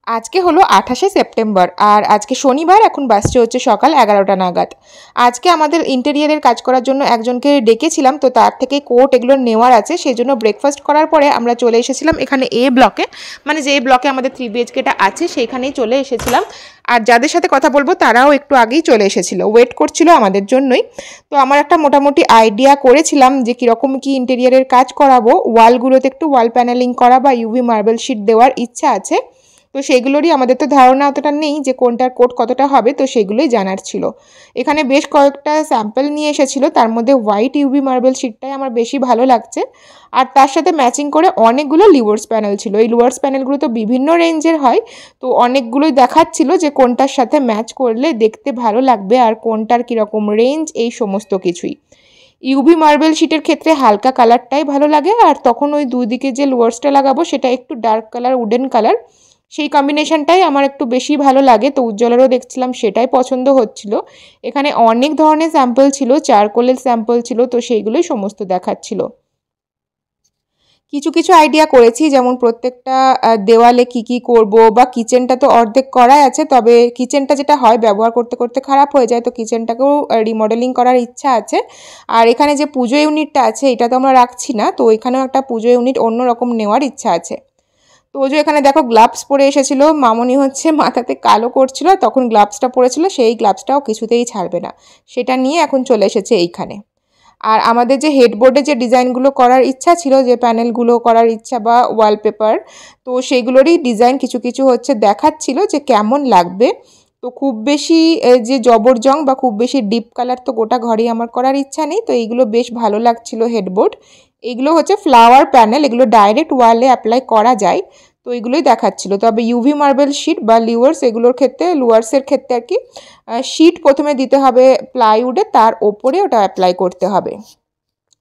আজকে হলো 28শে সেপ্টেম্বর আর আজকে শনিবার। এখন বাজছে হচ্ছে সকাল 11টা নাগাদ। আজকে আমাদের ইন্টেরিয়ারের কাজ করার জন্য একজনকে ডেকেছিলাম, তো তার থেকে কোট এগুলো নেওয়ার আছে, সেই জন্য ব্রেকফাস্ট করার পরে আমরা চলে এসেছিলাম এখানে এ ব্লকে, মানে যে ব্লকে আমাদের 3 BHKটা আছে সেইখানেই চলে এসেছিলাম। আর যাদের সাথে কথা বলবো তারাও একটু আগেই চলে এসেছিলো, ওয়েট করছিল আমাদের জন্যই। তো আমার একটা মোটামুটি আইডিয়া করেছিলাম যে কীরকম কি ইন্টেরিয়ারের কাজ করাবো, ওয়ালগুলোতে একটু ওয়াল প্যানেলিং করা বা ইউভি মার্বেল শিট দেওয়ার ইচ্ছা আছে। তো সেগুলোরই আমাদের তো ধারণা অতটা নেই যে কোনটার কোট কতটা হবে, তো সেগুলোই জানার ছিল। এখানে বেশ কয়েকটা স্যাম্পল নিয়ে এসেছিলো, তার মধ্যে হোয়াইট ইউভি মার্বেল শিটটাই আমার বেশি ভালো লাগছে। আর তার সাথে ম্যাচিং করে অনেকগুলো লিভার্স প্যানেল ছিল। এই লিভার্স প্যানেলগুলো তো বিভিন্ন রেঞ্জের হয়, তো অনেকগুলোই দেখাচ্ছিল যে কোনটার সাথে ম্যাচ করলে দেখতে ভালো লাগবে আর কোনটার কীরকম রেঞ্জ, এই সমস্ত কিছুই। ইউভি মার্বেল শিটের ক্ষেত্রে হালকা কালারটাই ভালো লাগে, আর তখন ওই দুই দিকে যে লোয়ার্সটা লাগাবো সেটা একটু ডার্ক কালার, উডেন কালার, সেই কম্বিনেশনটাই আমার একটু বেশি ভালো লাগে। তো উজ্জ্বলেরও দেখছিলাম সেটাই পছন্দ হচ্ছিল। এখানে অনেক ধরনের স্যাম্পল ছিল, চারকোলের স্যাম্পল ছিল, তো সেইগুলোই সমস্ত দেখাচ্ছিল। কিছু কিছু আইডিয়া করেছি, যেমন প্রত্যেকটা দেওয়ালে কি কি করব, বা কিচেনটা তো অর্ধেক করাই আছে, তবে কিচেনটা যেটা হয় ব্যবহার করতে করতে খারাপ হয়ে যায়, তো কিচেনটাকেও রিমডেলিং করার ইচ্ছা আছে। আর এখানে যে পুজো ইউনিটটা আছে এটা তো আমরা রাখছি না, তো এখানেও একটা পুজো ইউনিট অন্যরকম নেওয়ার ইচ্ছা আছে। তো ওই যে এখানে দেখো গ্লাভস পরে এসেছিল, মামনি হচ্ছে মাথাতে কালো করছিল, তখন গ্লাভসটা পরেছিল, সেই গ্লাভসটাও কিছুতেই ছাড়বে না, সেটা নিয়ে এখন চলে এসেছে এইখানে। আর আমাদের যে হেডবোর্ডে যে ডিজাইনগুলো করার ইচ্ছা ছিল, যে প্যানেলগুলো করার ইচ্ছা বা ওয়ালপেপার, তো সেইগুলোরই ডিজাইন কিছু কিছু হচ্ছে দেখাচ্ছিল যে কেমন লাগবে। তো খুব বেশি যে জবরজং বা খুব বেশি ডিপ কালার তো গোটা ঘরেই আমার করার ইচ্ছা নেই, তো এইগুলো বেশ ভালো লাগছিল হেডবোর্ড। এগুলো হচ্ছে ফ্লাওয়ার প্যানেল, এগুলো ডাইরেক্ট ওয়ালে অ্যাপ্লাই করা যায়, তো এগুলোই দেখাচ্ছিল। তবে ইউভি মার্বেল শিট বা লিভার্স, এগুলোর ক্ষেত্রে লুয়ার্সের ক্ষেত্রে আর কি শিট প্রথমে দিতে হবে প্লাইউডে, তার ওপরে ওটা অ্যাপ্লাই করতে হবে,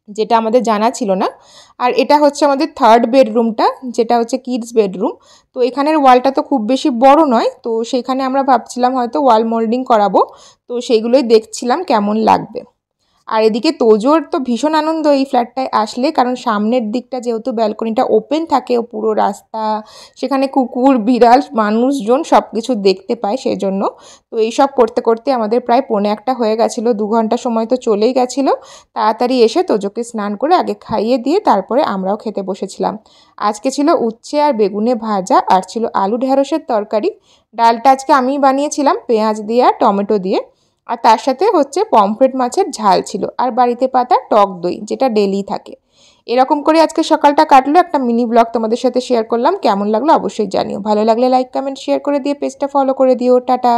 যেটা আমাদের জানা ছিল না। আর এটা হচ্ছে আমাদের থার্ড বেডরুমটা, যেটা হচ্ছে কিডস বেডরুম। তো এখানের ওয়ালটা তো খুব বেশি বড় নয়, তো সেখানে আমরা ভাবছিলাম হয়তো ওয়াল মোল্ডিং করাবো, তো সেইগুলোই দেখছিলাম কেমন লাগবে। আর এদিকে তোজোর তো ভীষণ আনন্দ এই ফ্ল্যাটটায় আসলে, কারণ সামনের দিকটা যেহেতু ব্যালকনিটা ওপেন থাকে, ও পুরো রাস্তা, সেখানে কুকুর বিড়াল মানুষজন সব কিছু দেখতে পায় সেই জন্য। তো এইসব করতে করতে আমাদের প্রায় 1:45 হয়ে গেছিলো, 2 ঘন্টা সময় তো চলেই গেছিলো। তাড়াতাড়ি এসে তোজোকে স্নান করে আগে খাইয়ে দিয়ে তারপরে আমরাও খেতে বসেছিলাম। আজকে ছিল উচ্ছে আর বেগুনে ভাজা, আর ছিল আলু ঢেঁড়সের তরকারি। ডালটা আজকে আমিই বানিয়েছিলাম পেঁয়াজ দিয়ে আর টমেটো দিয়ে। আর তার সাথে হচ্ছে পমফ্রেট মাছের ঝাল ছিল, আর বাড়িতে পাতা টক দই, যেটা ডেলি থাকে। এরকম করে আজকে সকালটা কাটলো। একটা মিনি ব্লগ তোমাদের সাথে শেয়ার করলাম, কেমন লাগলো অবশ্যই জানিও। ভালো লাগলে লাইক কমেন্ট শেয়ার করে দিয়ে পেজটা ফলো করে দিও। টাটা।